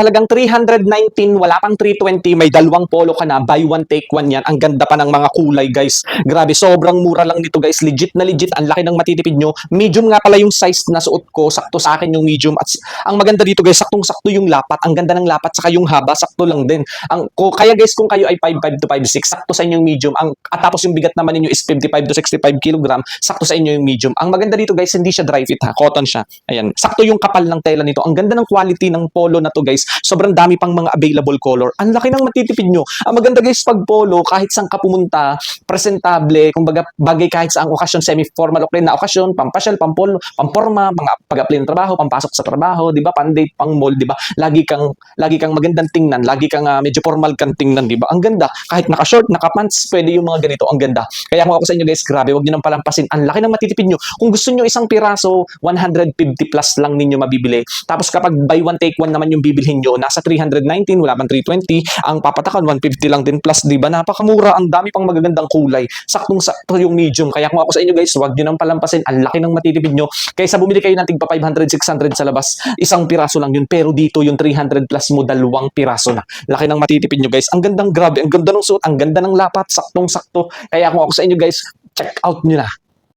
Halagang 319, wala pang 320, may dalawang polo ka na, buy one take one yan. Ang ganda pa ng mga kulay guys. Grabe, sobrang mura lang nito guys. Legit na legit, ang laki ng matitipid nyo. Medium nga pala yung size na suot ko, sakto sa akin yung medium. At ang maganda dito guys, saktong-sakto yung lapat. Ang ganda ng lapat, saka yung haba, sakto lang din. Kaya guys, kung kayo ay 5'5 to 5'6, sakto sa inyo yung medium. At tapos yung bigat naman ninyo is 55 to 65 kg, sakto sa inyo yung medium. Ang maganda dito guys, hindi siya dry fit ha, cotton siya. Ayan, sakto yung kapal ng tela nito. Ang ganda ng quality ng polo na to guys. Sobrang dami pang mga available color. Ang laki ng matitipid nyo. Ang maganda guys, pag polo, kahit saan ka pumunta, presentable, kumbaga bagay kahit sa ang okasyon, semi-formal o plain na okasyon, pampasyal, pampolo, pamporma, mga pag-apply ng trabaho, pampasok sa trabaho, di ba? Pan-date, pang-mall, di ba? Lagi kang magandang tingnan, lagi kang medyo formal kang tingnan, di ba? Ang ganda. Kahit naka-short, naka-pants, pwede yung mga ganito. Ang ganda. Kaya kung ako sa inyo guys, grabe, wag niyo nang palampasin. Ang laki ng matitipid nyo. Kung gusto nyo isang piraso, 150 plus lang ninyo mabibili. Tapos kapag buy one take one naman yung bibilhin nyo, nasa 319, wala pang 320, ang papatakan 150 lang din plus, di ba? Napakamura, ang dami pang magagandang kulay. Saktong-sakto yung medium. Kaya kung ako sa inyo guys, wag niyo nang palampasin. Ang laki ng matitipid nyo. Kaysa bumili kayo ng tigpa 500, 600 sa labas, isang piraso lang yun. Pero dito yung 300 plus mo, dalawang piraso na. Laki ng matitipid nyo guys. Ang gandang grabe, ang ganda ng suot, ang ganda ng lapat, saktong-sakto. Kaya kung ako sa inyo guys, check out nyo na.